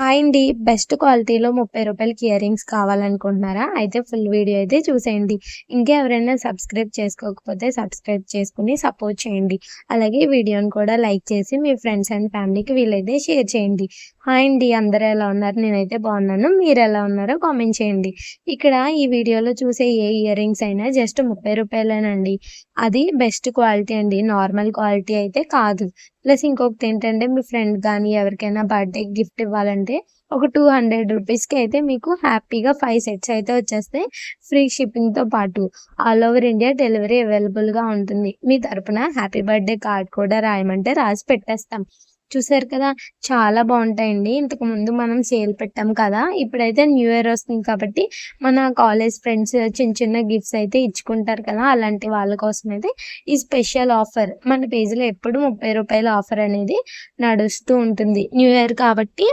Hi అండి. Best క్వాలిటీలో రూ. 30కి ఇయర్ రింగ్స్ కావాలనుకుంటున్నారా? అయితే ఫుల్ వీడియో అయితే చూసేయండి. ఇంకా ఎవరైనా సబ్స్క్రైబ్ చేసుకోకపోతే సబ్స్క్రైబ్ చేసుకొని సపోర్ట్ చేయండి. అలాగే వీడియోని కూడా లైక్ చేసి మీ ఫ్రెండ్స్ అండ్ ఫ్యామిలీకి వీలైతే షేర్ చేయండి. హాయ్ అండి. అందరూ ఎలా ఉన్నారు? నేనైతే బాగున్నాను. మీరు ఎలా ఉన్నారో కామెంట్ చేయండి. ఇక్కడ ఈ వీడియోలో చూసే ఏ ఇయర్ రింగ్స్ అయినా జస్ట్ రూ. 30 అది బెస్ట్ క్వాలిటీ అండి. నార్మల్ క్వాలిటీ అయితే కాదు. ప్లస్ ఇంకొకటేంటంటే మీ ఫ్రెండ్ గానీ, ఎవరికైనా బర్త్‌డేకి గిఫ్ట్ ఇవ్వాలంటే ఒక రూ. 200కి అయితే మీకు హ్యాపీగా 5 సెట్స్ అయితే వచ్చేస్తాయి. ఫ్రీ షిప్పింగ్‌తో పాటు. ఆల్ ఓవర్ ఇండియా డెలివరీ అవైలబుల్‌గా ఉంటుంది. మీ తరపున హ్యాపీ బర్త్‌డే కార్డ్ కూడా రాయమంటే రాసి పెట్టేస్తాం. చూసారు కదా! చాలా బావుంటాయండి. ఇంతకుముందు మనం సేల్ పెట్టాం కదా! ఇప్పుడైతే న్యూ ఇయర్ వస్తుంది కాబట్టి మన కాలేజ్ ఫ్రెండ్స్ చిన్న చిన్న గిఫ్ట్స్ అయితే ఇచ్చుకుంటారు కదా! అలాంటి వాళ్ళ కోసమైతే ఈ స్పెషల్ ఆఫర్ మన పేజ్‌లో ఎప్పుడు రూ. 30 ఆఫర్ అనేది నడుస్తూ ఉంటుంది. న్యూ ఇయర్ కాబట్టి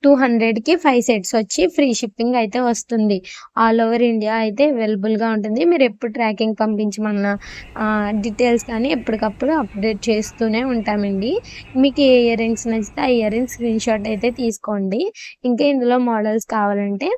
200కి 5 సెట్స్ వచ్చి ఫ్రీ షిప్పింగ్ అయితే వస్తుంది. ఆల్ ఓవర్ ఇండియా అయితే అవైలబుల్‌గా ఉంటుంది. మీరు ఎప్పుడు ట్రాకింగ్ పంపించమన్నా డీటెయిల్స్ కానీ ఎప్పటికప్పుడు అప్డేట్ చేస్తూనే ఉంటామండి. మీకు ఏ ఇయర్ రింగ్స్ నచ్చితే ఆ ఇయర్ రింగ్స్ స్క్రీన్‌షాట్ అయితే తీసుకోండి. ఇంకా ఇందులో మోడల్స్ కావాలంటే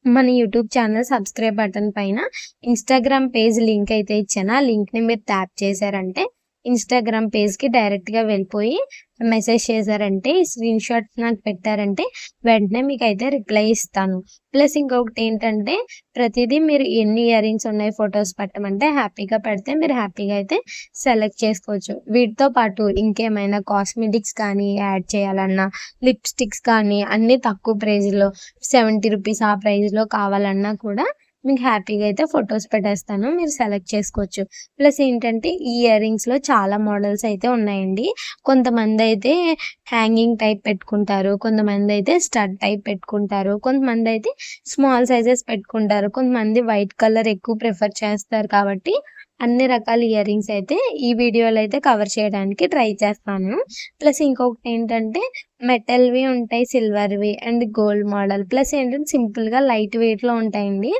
మన యూట్యూబ్ ఛానల్ సబ్స్క్రైబ్ బటన్ పైన ఇన్‌స్టాగ్రామ్ పేజ్ లింక్ అయితే ఇచ్చాను. ఆ లింక్‌ని మీరు ట్యాప్ చేశారంటే ఇన్‌స్టాగ్రామ్ పేజ్‌కి డైరెక్ట్‌గా వెళ్ళిపోయి మెసేజ్ చేశారంటే, స్క్రీన్‌షాట్ నాకు పెట్టారంటే వెంటనే మీకైతే రిప్లై ఇస్తాను. ప్లస్ ఇంకొకటేంటంటే ప్రతిదీ మీరు ఎన్ని ఇయర్ రింగ్స్ ఉన్నాయి ఫోటోస్ పెట్టమంటే హ్యాపీగా పెడితే మీరు హ్యాపీగా అయితే సెలెక్ట్ చేసుకోవచ్చు. వీటితో పాటు ఇంకేమైనా కాస్మెటిక్స్ కానీ యాడ్ చేయాలన్నా, లిప్‌స్టిక్స్ కానీ అన్నీ తక్కువ ప్రైజ్‌లో రూ. 70 ఆ ప్రైజ్‌లో కావాలన్నా కూడా మీకు హ్యాపీగా అయితే ఫోటోస్ పెట్టేస్తాను. మీరు సెలెక్ట్ చేసుకోవచ్చు. ప్లస్ ఏంటంటే ఈ ఇయర్ రింగ్స్‌లో చాలా మోడల్స్ అయితే ఉన్నాయండి. కొంతమందైతే హ్యాంగింగ్ టైప్ పెట్టుకుంటారు. కొంతమందైతే స్టడ్ టైప్ పెట్టుకుంటారు. కొంతమందైతే స్మాల్ సైజెస్ పెట్టుకుంటారు. కొంతమంది వైట్ కలర్ ఎక్కువ ప్రిఫర్ చేస్తారు కాబట్టి అన్ని రకాల ఇయర్ రింగ్స్ అయితే ఈ వీడియోలో అయితే కవర్ చేయడానికి ట్రై చేస్తాను. ప్లస్ ఇంకొకటేంటంటే మెటల్‌వి ఉంటాయి, సిల్వర్‌వి అండ్ గోల్డ్ మోడల్. ప్లస్ ఏంటంటే సింపుల్‌గా లైట్ వెయిట్‌లో ఉంటాయండి.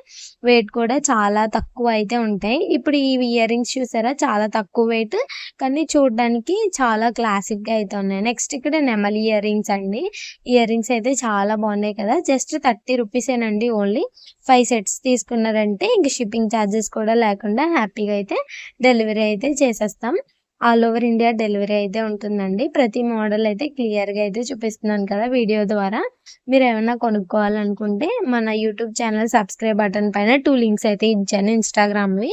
వెయిట్ కూడా చాలా తక్కువ అయితే ఉంటాయి. ఇప్పుడు ఈ ఇయర్ రింగ్స్ చూసారా చాలా తక్కువ వెయిట్ కానీ చూడడానికి చాలా క్లాసిక్‌గా అయితే ఉన్నాయి. నెక్స్ట్ ఇక్కడ నెమలి ఇయర్ రింగ్స్ అండి. ఇయర్ రింగ్స్ అయితే చాలా బాగున్నాయి కదా! జస్ట్ రూ. 30 ఓన్లీ 5 సెట్స్ తీసుకున్నారంటే ఇంక షిప్పింగ్ ఛార్జెస్ కూడా లేకుండా హ్యాపీగా అయితే డెలివరీ అయితే చేసేస్తాం. ఆల్ ఓవర్ ఇండియా డెలివరీ అయితే ఉంటుందండి. ప్రతి మోడల్ అయితే క్లియర్‌గా అయితే చూపిస్తున్నాను కదా వీడియో ద్వారా. మీరేమన్నా కొనుక్కోవాలనుకుంటే మన యూట్యూబ్ ఛానల్ సబ్స్క్రైబ్ బటన్ పైన 2 లింక్స్ అయితే ఇచ్చాను ఇన్‌స్టాగ్రామ్‌వి.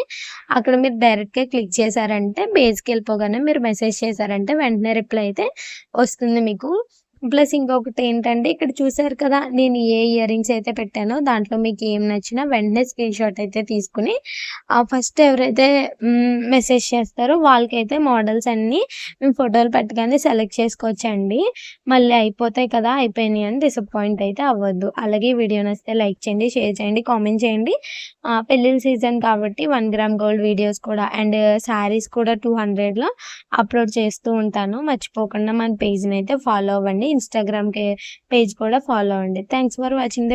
అక్కడ మీరు డైరెక్ట్‌గా క్లిక్ చేశారంటే పేజ్‌కెళ్ళిపోగానే మీరు మెసేజ్ చేశారంటే వెంటనే రిప్లై అయితే వస్తుంది మీకు. ప్లస్ ఇంకొకటేంటంటే ఇక్కడ చూసారు కదా! నేను ఏ ఇయర్ రింగ్స్ అయితే పెట్టానో దాంట్లో మీకు ఏం నచ్చినా వెంటనే స్క్రీన్‌షాట్ అయితే తీసుకొని ఫస్ట్ ఎవరైతే మెసేజ్ చేస్తారో వాళ్ళకైతే మోడల్స్ అన్నీ మేము ఫోటోలు పెట్టగానే సెలెక్ట్ చేసుకోవచ్చండి. మళ్ళీ అయిపోతాయి కదా! అయిపోయినాయి అని డిసప్పాయింట్ అయితే అవ్వద్దు. అలాగే ఈ వీడియో నచ్చితే లైక్ చేయండి, షేర్ చేయండి, కామెంట్ చేయండి. పెళ్ళిళ్ళ సీజన్ కాబట్టి 1 గ్రామ్ గోల్డ్ వీడియోస్ కూడా అండ్ శారీస్ కూడా 200లో అప్‌లోడ్ చేస్తూ ఉంటాను. మర్చిపోకుండా మన పేజ్‌ని అయితే ఫాలో అవ్వండి. ఇన్‌స్టాగ్రామ్‌కి పేజ్ కూడా ఫాలో అవ్వండి. Thanks for watching the